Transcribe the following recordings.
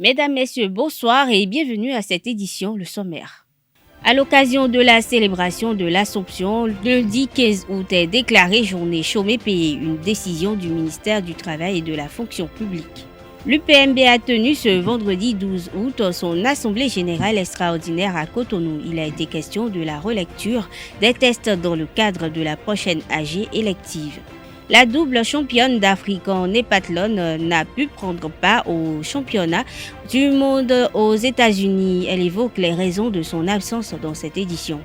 Mesdames, Messieurs, bonsoir et bienvenue à cette édition, le sommaire. À l'occasion de la célébration de l'Assomption, le lundi 15 août est déclarée journée chômée payée, une décision du ministère du Travail et de la Fonction publique. L'UPMB a tenu ce vendredi 12 août son assemblée générale extraordinaire à Cotonou. Il a été question de la relecture des tests dans le cadre de la prochaine AG élective. La double championne d'Afrique en heptathlon n'a pu prendre part au championnat du monde aux États-Unis. Elle évoque les raisons de son absence dans cette édition.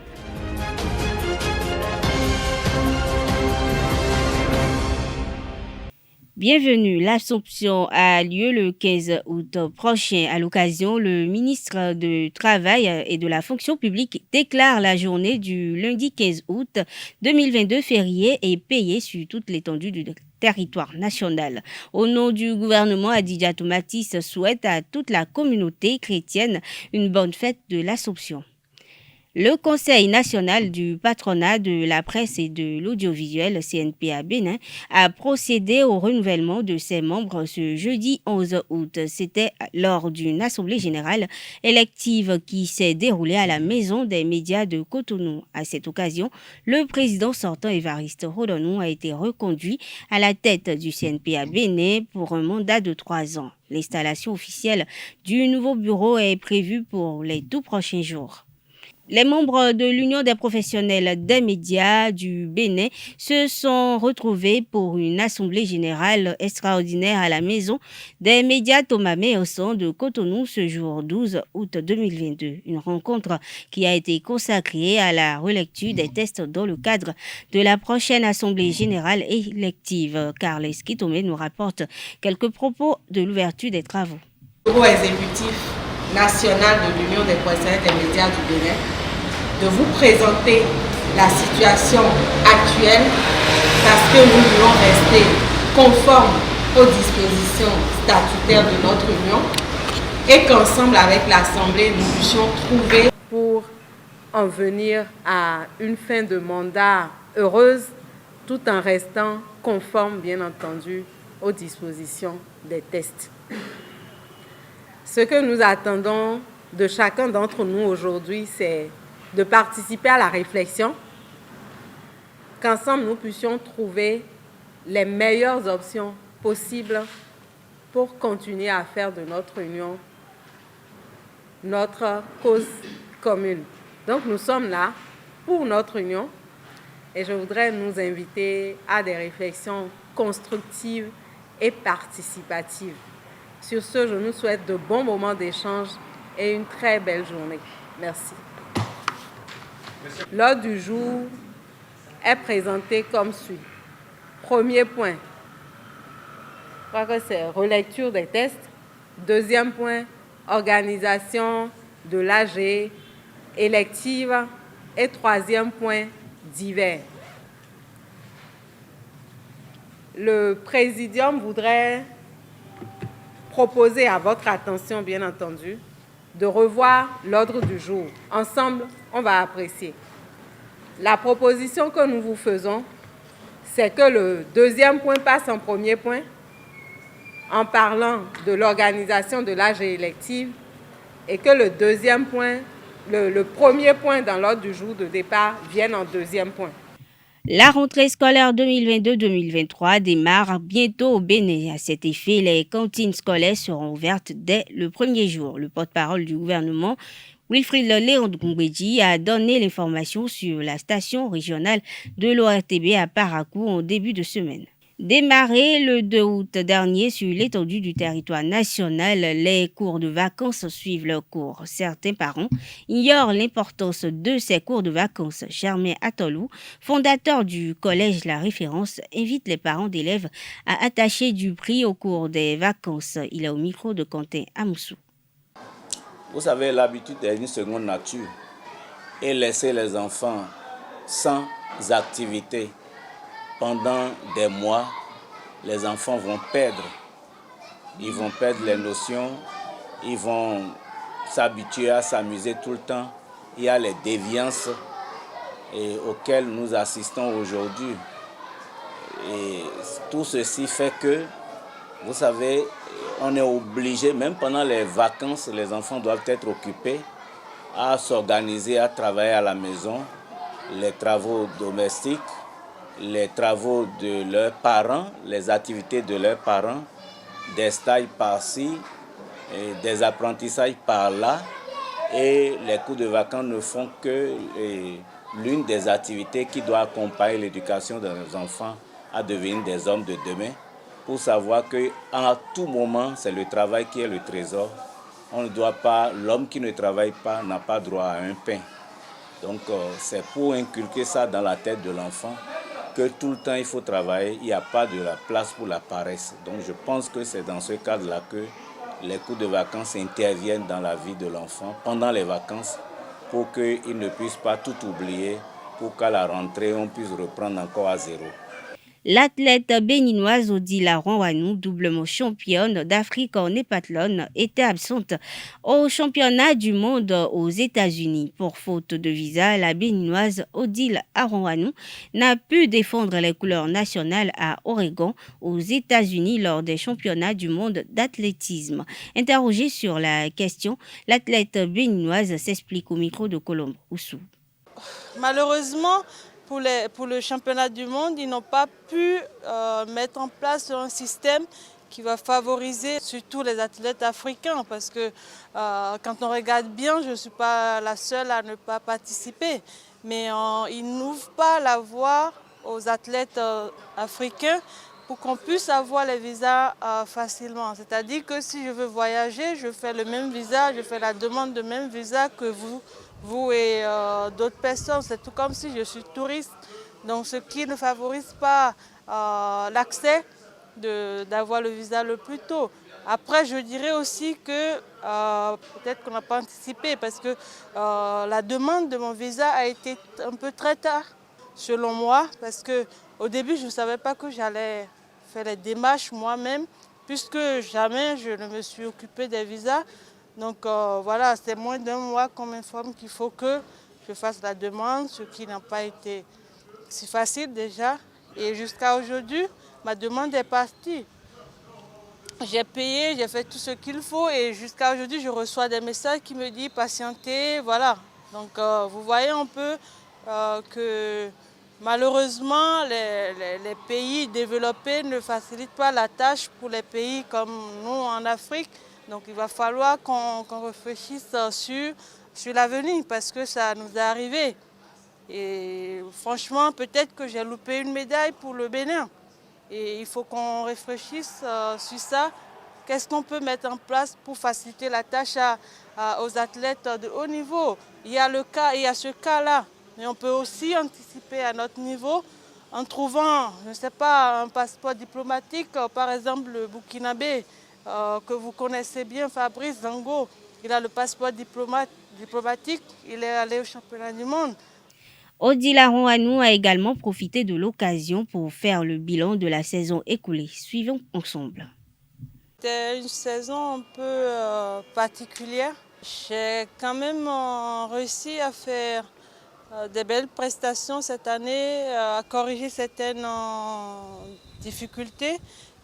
Bienvenue. L'Assomption a lieu le 15 août prochain. À l'occasion, le ministre du Travail et de la Fonction publique déclare la journée du lundi 15 août 2022 fériée et payée sur toute l'étendue du territoire national. Au nom du gouvernement, Adidja Tomatis souhaite à toute la communauté chrétienne une bonne fête de l'Assomption. Le Conseil national du patronat de la presse et de l'audiovisuel, CNPA Bénin, a procédé au renouvellement de ses membres ce jeudi 11 août. C'était lors d'une assemblée générale élective qui s'est déroulée à la Maison des médias de Cotonou. À cette occasion, le président sortant Évariste Rodonou a été reconduit à la tête du CNPA Bénin pour un mandat de 3 ans. L'installation officielle du nouveau bureau est prévue pour les tout prochains jours. Les membres de l'Union des professionnels des médias du Bénin se sont retrouvés pour une assemblée générale extraordinaire à la Maison des médias Thomas Meosson de Cotonou ce jour 12 août 2022. Une rencontre qui a été consacrée à la relecture des tests dans le cadre de la prochaine assemblée générale élective. Carles Kitome nous rapporte quelques propos de l'ouverture des travaux. Le bureau exécutif national de l'Union des professionnels des médias du Bénin de vous présenter la situation actuelle parce que nous voulons rester conformes aux dispositions statutaires de notre Union et qu'ensemble avec l'Assemblée, nous puissions trouver pour en venir à une fin de mandat heureuse tout en restant conforme, bien entendu, aux dispositions des tests. Ce que nous attendons de chacun d'entre nous aujourd'hui, c'est de participer à la réflexion, qu'ensemble nous puissions trouver les meilleures options possibles pour continuer à faire de notre union notre cause commune. Donc nous sommes là pour notre union et je voudrais nous inviter à des réflexions constructives et participatives. Sur ce, je nous souhaite de bons moments d'échange et une très belle journée. Merci. L'ordre du jour est présenté comme suit. Premier point, je crois que c'est relecture des tests. Deuxième point, organisation de l'AG élective. Et troisième point, divers. Le présidium voudrait proposer à votre attention, bien entendu, de revoir l'ordre du jour. Ensemble, on va apprécier. La proposition que nous vous faisons, c'est que le deuxième point passe en premier point, en parlant de l'organisation de l'AG élective, et que le deuxième point, le premier point dans l'ordre du jour de départ vienne en deuxième point. La rentrée scolaire 2022-2023 démarre bientôt au Bénin. À cet effet, les cantines scolaires seront ouvertes dès le premier jour. Le porte-parole du gouvernement, Wilfried Léon Goumbédi, a donné l'information sur la station régionale de l'ORTB à Parakou en début de semaine. Démarré le 2 août dernier sur l'étendue du territoire national, les cours de vacances suivent leur cours. Certains parents ignorent l'importance de ces cours de vacances. Germain Atolou, fondateur du collège La Référence, invite les parents d'élèves à attacher du prix au cours des vacances. Il est au micro de Quentin Amoussou. Vous savez, l'habitude est une seconde nature. Et laisser les enfants sans activité pendant des mois, les enfants vont perdre. Ils vont perdre les notions, ils vont s'habituer à s'amuser tout le temps. Il y a les déviances auxquelles nous assistons aujourd'hui. Et tout ceci fait que, vous savez, on est obligé, même pendant les vacances, les enfants doivent être occupés à s'organiser, à travailler à la maison, les travaux domestiques, les travaux de leurs parents, les activités de leurs parents, des stages par-ci, et des apprentissages par-là. Et les cours de vacances ne font que l'une des activités qui doit accompagner l'éducation de nos enfants à devenir des hommes de demain, pour savoir qu'à tout moment, c'est le travail qui est le trésor. On ne doit pas, l'homme qui ne travaille pas n'a pas droit à un pain. Donc c'est pour inculquer ça dans la tête de l'enfant, que tout le temps il faut travailler, il n'y a pas de la place pour la paresse. Donc je pense que c'est dans ce cadre-là que les cours de vacances interviennent dans la vie de l'enfant pendant les vacances pour qu'il ne puisse pas tout oublier, pour qu'à la rentrée on puisse reprendre encore à zéro. L'athlète béninoise Odile Aronwanou, doublement championne d'Afrique en héptathlon, était absente au championnat du monde aux États-Unis. Pour faute de visa, la béninoise Odile Aronwanou n'a pu défendre les couleurs nationales à Oregon, aux États-Unis, lors des championnats du monde d'athlétisme. Interrogée sur la question, l'athlète béninoise s'explique au micro de Colombe Oussou. Malheureusement, pour le championnat du monde, ils n'ont pas pu mettre en place un système qui va favoriser surtout les athlètes africains, parce que quand on regarde bien, je ne suis pas la seule à ne pas participer, mais ils n'ouvrent pas la voie aux athlètes africains pour qu'on puisse avoir les visas facilement. C'est-à-dire que si je veux voyager, je fais le même visa, je fais la demande de même visa que vous et d'autres personnes. C'est tout comme si je suis touriste. Donc ce qui ne favorise pas l'accès d'avoir le visa le plus tôt. Après, je dirais aussi que peut-être qu'on n'a pas anticipé, parce que la demande de mon visa a été un peu très tard, selon moi, parce qu'au début, je ne savais pas que j'allais faire les démarches moi-même, puisque jamais je ne me suis occupée des visas. Donc voilà, c'est moins d'un mois qu'on m'informe qu'il faut que je fasse la demande, ce qui n'a pas été si facile déjà. Et jusqu'à aujourd'hui, ma demande est partie. J'ai payé, j'ai fait tout ce qu'il faut et jusqu'à aujourd'hui, je reçois des messages qui me disent patienter, voilà. Donc vous voyez un peu que malheureusement, les pays développés ne facilitent pas la tâche pour les pays comme nous en Afrique. Donc il va falloir qu'on réfléchisse sur l'avenir, parce que ça nous est arrivé. Et franchement, peut-être que j'ai loupé une médaille pour le Bénin. Et il faut qu'on réfléchisse sur ça. Qu'est-ce qu'on peut mettre en place pour faciliter la tâche aux athlètes de haut niveau? Il y a ce cas-là. Mais on peut aussi anticiper à notre niveau en trouvant, je ne sais pas, un passeport diplomatique, par exemple le Burkinabé, que vous connaissez bien, Fabrice Zango. Il a le passeport diplomatique, il est allé au championnat du monde. Odile Aronwanou a également profité de l'occasion pour faire le bilan de la saison écoulée. Suivons ensemble. C'était une saison un peu particulière. J'ai quand même réussi à faire des belles prestations cette année, à corriger certaines difficultés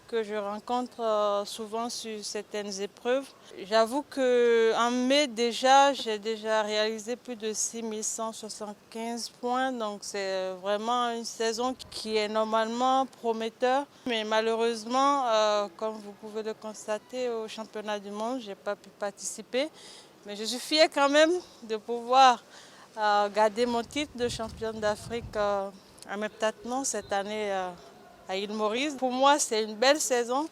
que je rencontre souvent sur certaines épreuves. J'avoue qu'en mai déjà, j'ai déjà réalisé plus de 6175 points, donc c'est vraiment une saison qui est normalement prometteur. Mais malheureusement, comme vous pouvez le constater, au championnat du monde, je n'ai pas pu participer. Mais je suis fière quand même de pouvoir garder mon titre de championne d'Afrique en heptathlon cette année à Île-Maurice. Pour moi, c'est une belle saison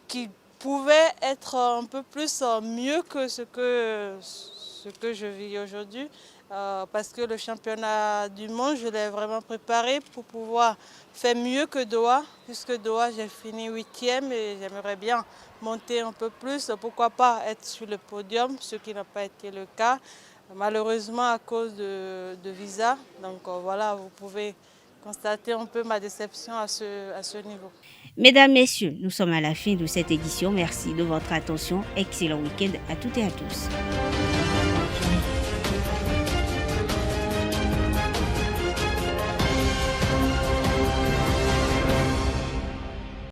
qui pouvait être un peu plus mieux que ce que je vis aujourd'hui. Parce que le championnat du monde, je l'ai vraiment préparé pour pouvoir faire mieux que Doha. Puisque Doha, j'ai fini 8e et j'aimerais bien monter un peu plus. Pourquoi pas être sur le podium, ce qui n'a pas été le cas. Malheureusement à cause de visa. Donc voilà, vous pouvez constater un peu ma déception à ce niveau. Mesdames, Messieurs, nous sommes à la fin de cette édition. Merci de votre attention. Excellent week-end à toutes et à tous.